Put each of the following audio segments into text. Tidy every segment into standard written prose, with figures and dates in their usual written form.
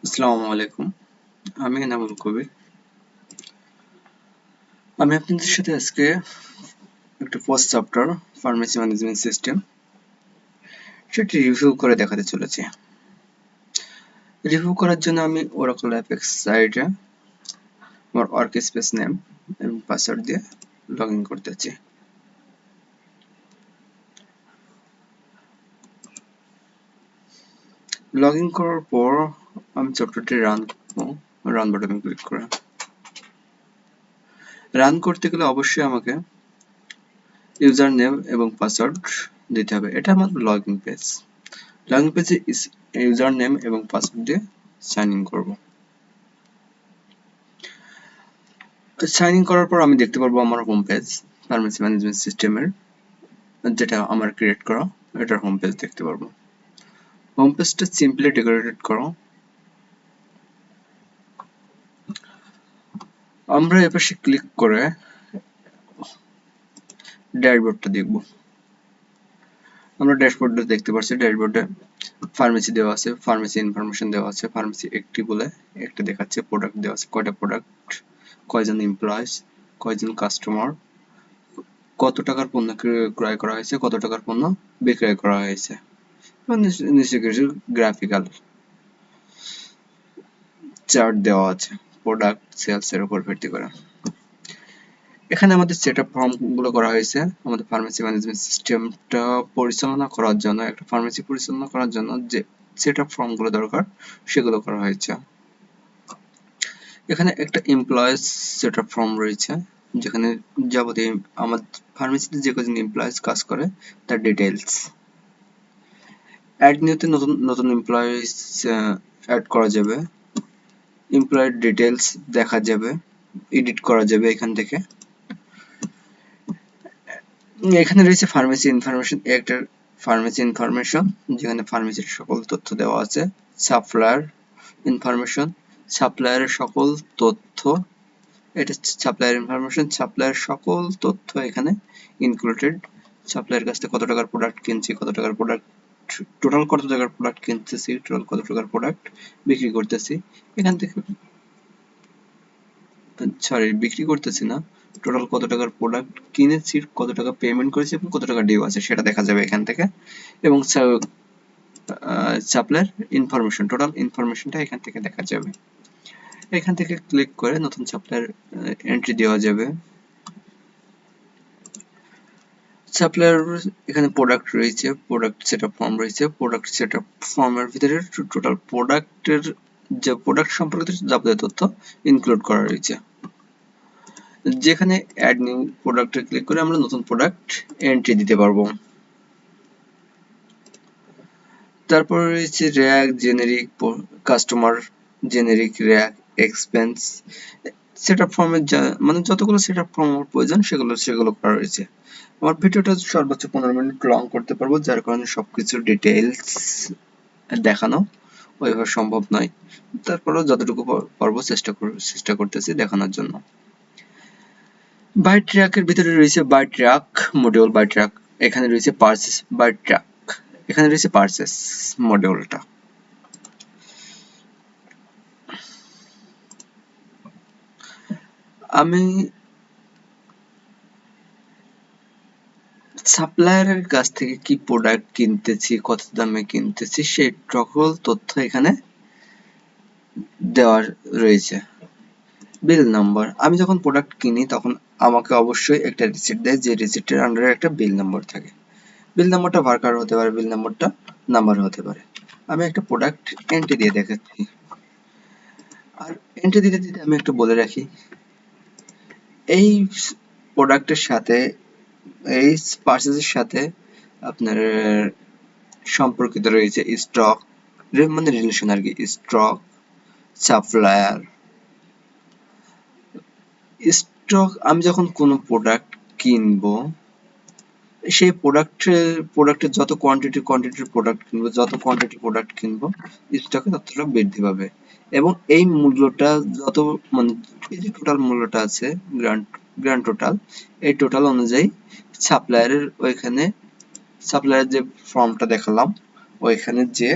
আসসালামু আলাইকুম। আমি এনামুল কবির। আমি আপনাদের সাথে আজকে একটা first chapter pharmacy management system সেটি রিভিউ করে দেখাতে চলেছি। রিভিউ করার জন্য আমি ওরাকল অ্যাপেক্স সাইটে আমার ওয়ার্ক স্পেস নেম এবং পাসওয়ার্ড দিয়ে লগ ইন করতেছি। লগ ইন করার পর আমি চ্যাপ্টারটি রান করবো। রান বাটনে ক্লিক করে রান করতে গেলে অবশ্যই আমাকে ইউজার নেম এবং পাসওয়ার্ড দিতে হবে। এটা আমার log in page. Log in পেজে ইউজার নেম এবং পাসওয়ার্ড দিয়ে সাইন ইন করবো। সাইন ইন করার পর আমি দেখতে পারবো আমার হোম পেজ ফার্মেসি ম্যানেজমেন্ট সিস্টেমের, যেটা আমার ক্রিয়েট করা, এটার হোম পেজ দেখতে পারবো। হোম পেজটা সিম্পলি ডেকোরেটেড করো। আমরা এপাশে ক্লিক করে ড্যাশবোর্ডটা দেখব। আমরা ড্যাশবোর্ডটা দেখতে পাচ্ছি। ড্যাশবোর্ডে ফার্মেসি দেওয়া আছে, ফার্মেসি ইনফরমেশন দেওয়া আছে, ফার্মেসি একটি বলে একটা দেখাচ্ছে, প্রোডাক্ট দেওয়া আছে, কয়টা প্রোডাক্ট, কয়জন এমপ্লয়িজ, কয়জন কাস্টমার, কত টাকার পণ্য ক্রয় করা হয়েছে, কত টাকার পণ্য বিক্রয় করা হয়েছে, নিচে কিছু গ্রাফিক্যাল চার্ট দেওয়া আছে প্রোডাক্ট সেলস এর উপর ভিত্তি করে। এখানে আমাদের সেটআপ ফর্ম গুলো করা হয়েছে আমাদের ফার্মেসি ম্যানেজমেন্ট সিস্টেমটা পরিচালনা করার জন্য, একটা ফার্মেসি পরিচালনা করার জন্য যে সেটআপ ফর্ম গুলো দরকার সেগুলো করা হয়েছে। এখানে একটা এমপ্লয়িজ সেটআপ ফর্ম রয়েছে, যেখানে যাবতীয় আমাদের ফার্মেসিতে যে কজন এমপ্লয়িজ কাজ করে তার ডিটেইলস। অ্যাড নিউতে নতুন নতুন এমপ্লয়িজ অ্যাড করা যাবে, এমপ্লয়ের ডিটেইলস দেখা যাবে, এডিট করা যাবে এখান থেকে। এখানে রয়েছে ফার্মেসি ইনফরমেশন, একটা ফার্মেসি ইনফরমেশন যেখানে ফার্মেসির সকল তথ্য দেওয়া আছে। সাপ্লায়ার ইনফরমেশন, সাপ্লায়ারের সকল তথ্য, এটা সাপ্লায়ার ইনফরমেশন, সাপ্লায়ার সকল তথ্য এখানে ইনক্লুডেড। সাপ্লায়ার কাছ থেকে কত টাকার প্রোডাক্ট কিনছি, কত টাকার প্রোডাক্ট, টোটাল কত টাকার প্রোডাক্ট কিনতেছি, টোটাল কত টাকার প্রোডাক্ট বিক্রি করতেছি, এখান থেকে বিক্রি করতেছি না, টোটাল কত টাকার প্রোডাক্ট কিনেছি, কত টাকা পেমেন্ট করেছি এবং কত টাকা ডিউ আছে সেটা দেখা যাবে এখান থেকে। এবং সাপ্লায়ার ইনফরমেশন, টোটাল ইনফরমেশনটা এখান থেকে দেখা যাবে। এখান থেকে ক্লিক করে নতুন সাপ্লায়ার এন্ট্রি দেওয়া যাবে। সাপ্লায়ার এখানে প্রোডাক্ট রয়েছে, প্রোডাক্ট সেটআপ ফর্ম রয়েছে, প্রোডাক্ট সেটআপ ফর্মের ভিতরে টোটাল প্রোডাক্টের যে প্রোডাক্ট সম্পর্কিত যাবতীয় তথ্য ইনক্লুড করা রয়েছে। যেখানে অ্যাড নিউ প্রোডাক্টে ক্লিক করে আমরা নতুন প্রোডাক্ট এন্ট্রি দিতে পারবো। তারপর রয়েছে rack, generic customer, generic rack, expense. Setup ফর্মের মানে যতগুলো সেটআপ ফর্ম প্রয়োজন সেগুলো করা রয়েছে। আমার ভিডিওটা সর্বোচ্চ 15 মিনিট লং করতে পারবো, যার কারণে সবকিছু ডিটেইলস দেখানো ওইভাবে সম্ভব নয়। তারপরেও যতটুকু পারবো চেষ্টা করতেছি দেখানোর জন্য। বাই ট্র্যাকের ভিতরে রয়েছে buy track module, buy track, এখানে রয়েছে পারচেস বাই ট্র্যাক, এখানে রয়েছে পারচেস মডিউলটা। আমি সাপ্লায়ারের কাছ থেকে কি প্রোডাক্ট কিনতেছি, কত দামে কিনতেছি সেই সকল তথ্য এখানে দেওয়া রয়েছে। বিল নাম্বার, আমি যখন প্রোডাক্ট কিনি তখন আমাকে অবশ্যই একটা রিসিট দেয়, যে রিসিটের আন্ডারে একটা বিল নাম্বার থাকে। বিল নাম্বারটা ভার্কার হতে পারে, বিল নাম্বারটা নাম্বার হতে পারে। আমি একটা প্রোডাক্ট এন্ট্রি দিয়ে দেখাচ্ছি। আর এন্ট্রি দিতে দিতে আমি একটু বলে রাখি, এই প্রোডাক্টের সাথে, এই পারচেজের সাথে আপনার সম্পর্কিত রয়েছে স্টক, মানে রিলেশন আর কি, স্টক, সাপ্লায়ার। স্টক, আমি যখন কোনো প্রোডাক্ট কিনবো সেই প্রোডাক্টের যত কোয়ান্টিটির প্রোডাক্ট কিনবো, যত কোয়ান্টিটির প্রোডাক্ট কিনবো স্টকে ততটা বৃদ্ধি পাবে। এবং এই মূল্যটা যত, মানে এই যে টোটাল মূল্যটা আছে গ্র্যান্ড টোটাল, এই টোটাল অনুযায়ী সাপ্লায়ারের ওইখানে, সাপ্লায়ারের যে ফর্মটা দেখালাম ওইখানে যে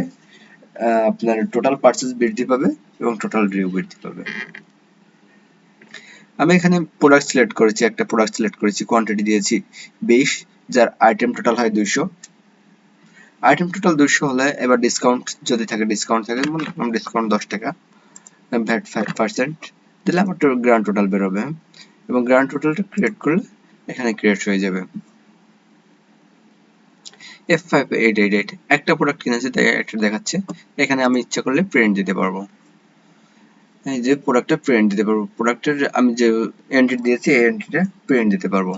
আপনার টোটাল পারচেজ বৃদ্ধি পাবে এবং টোটাল ডিউ বৃদ্ধি পাবে। আমি এখানে প্রোডাক্ট সিলেক্ট করেছি, একটা প্রোডাক্ট সিলেক্ট করেছি, কোয়ান্টিটি দিয়েছি 20, যার আইটেম টোটাল হয় 200। আইটেম টোটাল 200 হলে এবার ডিসকাউন্ট যদি থাকে, ডিসকাউন্ট থাকে, মনে করলাম ডিসকাউন্ট 10 টাকা, ভ্যাট 5% দিলে আমার গ্র্যান্ড টোটাল বেরোবে এবং গ্র্যান্ড টোটালটা ক্রিয়েট করলে এখানে ক্রিয়েট হয়ে যাবে। F5888 একটা প্রোডাক্ট কিনেছি তাই একটা দেখাচ্ছে। এখানে আমি ইচ্ছা করলে প্রিন্ট দিতে পারবো, এই যে প্রোডাক্টটা প্রিন্ট দিতে পারবো, প্রোডাক্টের আমি যে এন্ট্রি দিয়েছি এই এন্ট্রিটা প্রিন্ট দিতে পারবো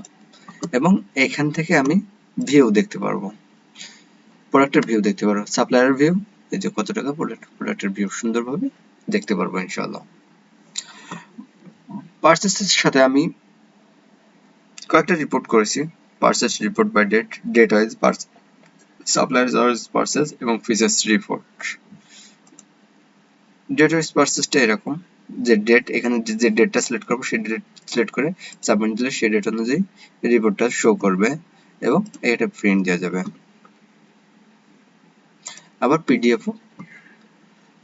এবং এখান থেকে আমি ভিউ দেখতে পারবো, প্রোডাক্টের ভিউ দেখতে পারবো, সাপ্লায়ার ভিউ, এই যে কত টাকা প্রোডাক্টের ভিউ সুন্দরভাবে দেখতে পারবো ইনশাআল্লাহ। পারচেসের সাথে আমি কয়েকটা রিপোর্ট করেছি, purchase report by date, date wise purchase, supplier wise purchase এবং ফিচার্স রিপোর্ট। ডেট ওয়াইজ পারচেসটা এরকম যে ডেট, এখানে যে ডেটটা সিলেক্ট করবো সেই ডেট সিলেক্ট করে সাবমিট দিলে সেই ডেট অনুযায়ী রিপোর্টটা শো করবে এবং এটা প্রিন্ট দেওয়া যাবে। আবার পিডিএফও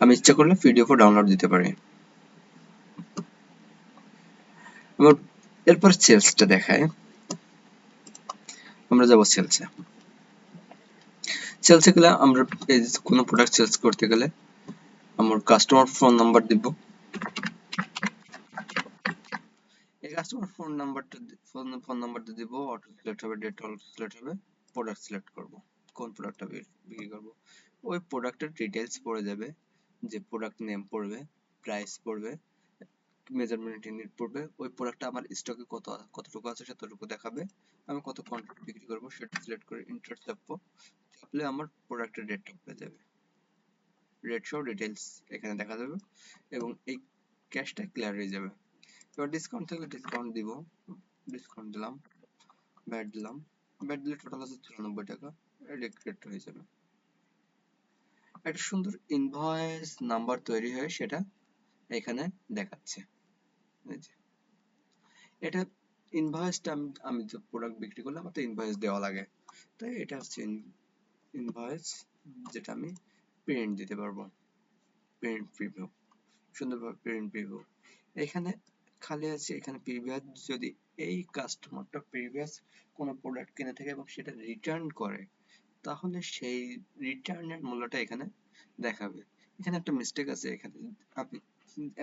আমি ইচ্ছা করলে পিডিএফও ডাউনলোড দিতে পারি। আবার এরপর সেলসটা দেখায়, আমরা যাব সেলসে। সেলসে গেলে আমরা এই কোনো প্রোডাক্ট সেলস করতে গেলে আমার কাস্টমার ফোন নাম্বার দিব, এই কাস্টমার ফোন নাম্বারটা দিব, অটো সিলেক্ট হবে, ডেট অটো সিলেক্ট হবে, প্রোডাক্ট সিলেক্ট করব, কোন প্রোডাক্টটা বিক্রি করব, ওই প্রোডাক্টের ডিটেইলস পড়ে যাবে, যে প্রোডাক্ট নেম পড়বে, প্রাইস পড়বে, মেজারমেন্ট ইউনিট পড়বে, ওই প্রোডাক্টটা আমার স্টকে কতটুকু আছে সেতটুকু দেখাবে, আমি কত কোয়ান্টিটি বিক্রি করব সেটা সিলেক্ট করে এন্টার চাপবো, চাপলে আমার প্রোডাক্টের রেটটা পড়ে যাবে, রেট শো ডিটেইলস এখানে দেখা যাবে এবং এই ক্যাশটা ক্লিয়ার হয়ে যাবে। এবার ডিসকাউন্ট থাকলে ডিসকাউন্ট দিব, ডিসকাউন্ট দিলাম, ব্যাট দিলাম, ব্যাট দিলে টোটাল আছে 94 টাকা, এটা ক্রিয়েট হয়ে যাবে। একটা সুন্দর ইনভয়েস নাম্বার তৈরি হয়ে সেটা এখানে দেখাচ্ছে, এই যে এটা ইনভয়েসটা আমি যে প্রোডাক্ট বিক্রি করলাম আমার তো ইনভয়েস দেওয়া লাগে, তাই এটা হচ্ছে ইনভয়েস, যেটা আমি প্রিন্ট দিতে পারবো, প্রিন্ট প্রিভিউ, সুন্দরভাবে প্রিন্ট প্রিভিউ। এখানে খালি আছে, এখানে প্রিভিয়াস, যদি এই কাস্টমারটা প্রিভিয়াস কোনো প্রোডাক্ট কিনে থাকে এবং সেটা রিটার্ন করে তাহলে সেই রিটার্নের মূল্যটা এখানে দেখাবে। এখানে একটা মিস্টেক আছে, এখানে আপনি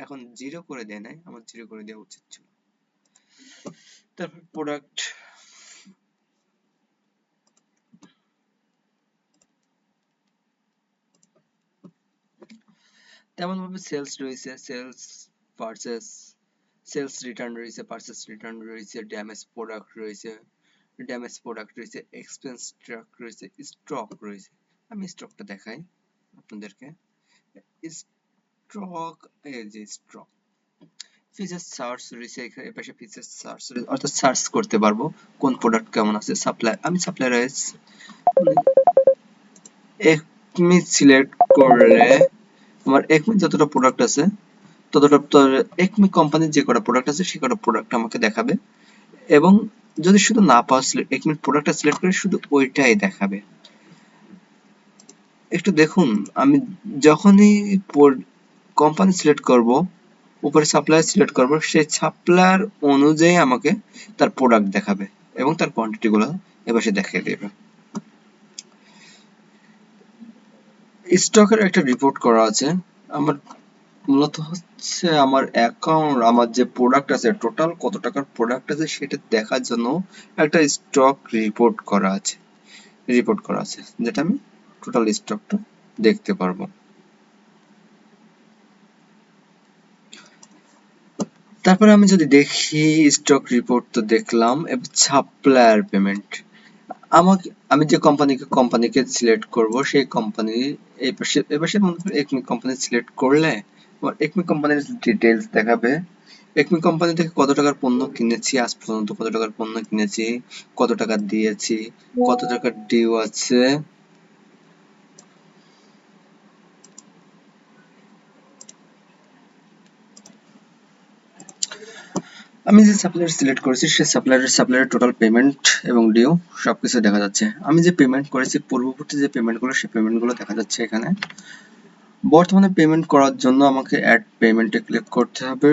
এখন 0 করে দেয় নাই, আমার 0 করে দেওয়া উচিত ছিল। তারপর প্রোডাক্ট, তেমন ভাবে সেলস রয়েছে, সেলস, পারচেস, সেলস রিটার্ন রয়েছে, পারচেস রিটার্ন রয়েছে, ড্যামেজ প্রোডাক্ট রয়েছে, এক্সপেন্স ট্রাক রয়েছে, স্টক রয়েছে। আমি স্টকটা দেখাই আপনাদেরকে। স্টক, এই যে স্টক, ফিচার সার্চ রয়েছে, এখানে এপাশে ফিচার সার্চ অর্থাৎ সার্চ করতে পারবো কোন প্রোডাক্ট কেমন আছে। সাপ্লাই, আমি সাপ্লায়ার ওয়াইজ একমি সিলেক্ট করলে আমার একমি যতটা প্রোডাক্ট আছে ততটা, একমি কোম্পানির যে কটা প্রোডাক্ট আছে সে কটা প্রোডাক্ট আমাকে দেখাবে এবং যদি শুধু না পাওয়া একমি প্রোডাক্টটা সিলেক্ট করে শুধু ওইটাই দেখাবে। একটু দেখুন, আমি যখনই কোম্পানি সিলেক্ট করব, উপরে সাপ্লায়ার সিলেক্ট করব, সেই সাপ্লায়ার অনুযায়ী আমাকে তার প্রোডাক্ট দেখাবে এবং তার কোয়ান্টিটি গুলো এপাশে দেখিয়ে দেবে। স্টকের একটা রিপোর্ট করা আছে, আমার মূলত হচ্ছে আমার অ্যাকাউন্ট, আমার যে প্রোডাক্ট আছে টোটাল কত টাকার প্রোডাক্ট আছে সেটা দেখার জন্য একটা স্টক রিপোর্ট করা আছে যেটা আমি টোটাল স্টকটা দেখতে পারবো। তারপরে আমি যদি দেখি স্টক রিপোর্ট তো দেখলাম, এবার সাপ্লায়ার পেমেন্ট, আমি যে কোম্পানিকে সিলেক্ট করব সেই কোম্পানি এপাশে মনে করি একমি কোম্পানি সিলেক্ট করলে আমার একমি কোম্পানির ডিটেইলস দেখাবে, একমি কোম্পানি থেকে কত টাকার পণ্য কিনেছি, আজ পর্যন্ত কত টাকার পণ্য কিনেছি, কত টাকা দিয়েছি, কত টাকার ডিউ আছে, আমি যে সাপ্লায়ার সিলেক্ট করেছি সেই সাপ্লায়ারের টোটাল পেমেন্ট এবং ডিউ সবকিছু দেখা যাচ্ছে। আমি যে পেমেন্ট করেছি পূর্ববর্তী যে পেমেন্টগুলো সেই পেমেন্টগুলো দেখা যাচ্ছে এখানে। বর্তমানে পেমেন্ট করার জন্য আমাকে অ্যাড পেমেন্টে ক্লিক করতে হবে।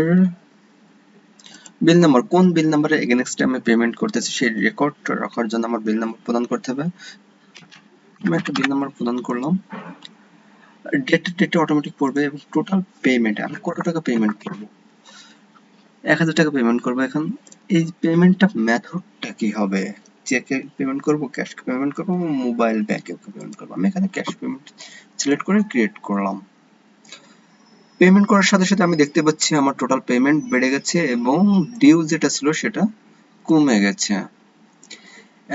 বিল নাম্বার, কোন বিল নাম্বারে এগেইনস্টে আমি পেমেন্ট করতেছি সেই রেকর্ড রাখার জন্য আমার বিল নাম্বার প্রদান করতে হবে। আমি একটা বিল নাম্বার প্রদান করলাম। ডেটে অটোমেটিক পড়বে এবং টোটাল পেমেন্ট আমি কত টাকা পেমেন্ট করব, 1000 টাকা পেমেন্ট করব। এখন এই পেমেন্টটা মেথডটা কি হবে, চেকে পেমেন্ট করব, ক্যাশ পেমেন্ট করব, মোবাইল ব্যাংকে পেমেন্ট করব। আমি এখানে ক্যাশ পেমেন্ট সিলেক্ট করে ক্রিয়েট করলাম। পেমেন্ট করার সাথে সাথে আমি দেখতে পাচ্ছি আমার টোটাল পেমেন্ট বেড়ে গেছে এবং ডিউ যেটা ছিল সেটা কমে গেছে।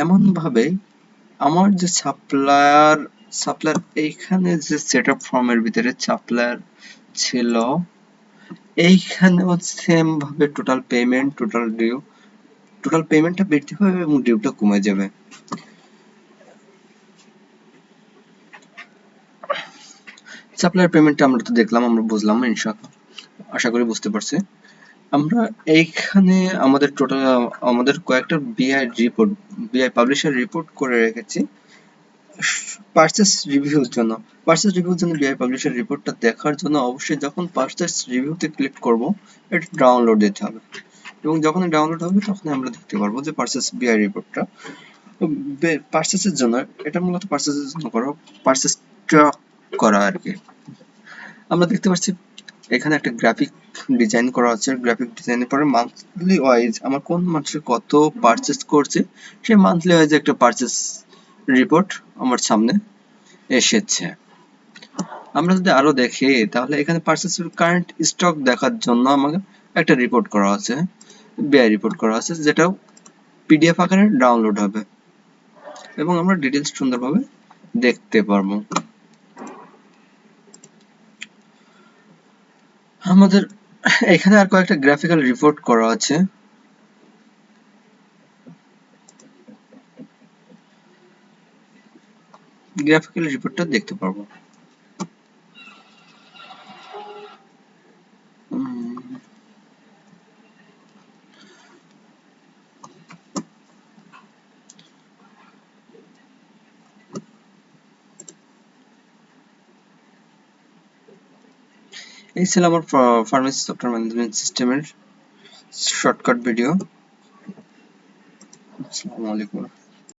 এমন ভাবে আমার যে সাপ্লায়ার এইখানে যে সেটআপ ফর্মের ভিতরে সাপ্লায়ার ছিল, এইখানেও সেম ভাবে টোটাল পেমেন্ট, টোটাল পেমেন্টটা বৃদ্ধি পাবে এবং ডিউটা কমে যাবে। সাপ্লায়ার পেমেন্টটা আমরা তো দেখলাম, আমরা বুঝলাম ইনশাআল্লাহ, আশা করি বুঝতে পারছি। আমরা এইখানে আমাদের কয়েকটা বিআই পাবলিশার রিপোর্ট করে রেখেছি পারচেস রিভিউর জন্য। বিআই পাবলিশার রিপোর্টটা দেখার জন্য অবশ্যই যখন পারচেস রিভিউতে ক্লিক করব এটা ডাউনলোড দিতে হবে এবং যখনই ডাউনলোড হবে তখনই আমরা দেখতে পারবো যে পারচেস বিআই রিপোর্টটা। পারচেসের জন্য, এটা মূলত পারচেসের জন্য করা, পারচেস ট্র্যাক করা আর কি। আমরা দেখতে পাচ্ছি এখানে একটা গ্রাফিক ডিজাইন করা আছে। গ্রাফিক ডিজাইনের পরে মান্থলি ওয়াইজ আমার কোন মাসে কত পারচেস করছে সেই মান্থলি ওয়াইজ একটা পারচেস রিপোর্ট আমার সামনে এসেছে। আমরা যদি আরো দেখি তাহলে এখানে পারচেসের কারেন্ট স্টক দেখার জন্য আমাকে একটা রিপোর্ট করা আছে, বিআই রিপোর্ট করা আছে, যেটা পিডিএফ আকারে ডাউনলোড হবে এবং আমরা ডিটেইলস সুন্দরভাবে দেখতে পারবো। আমাদের এখানে আর কয়েকটা গ্রাফিক্যাল রিপোর্ট করা আছে। গ্রাফিক্যাল রিপোর্টটা দেখতে পারবো। এই ছিল আমার ফার্মেসি সফটওয়্যার ম্যানেজমেন্ট সিস্টেমের শর্টকাট ভিডিও। আসসালামু আলাইকুম।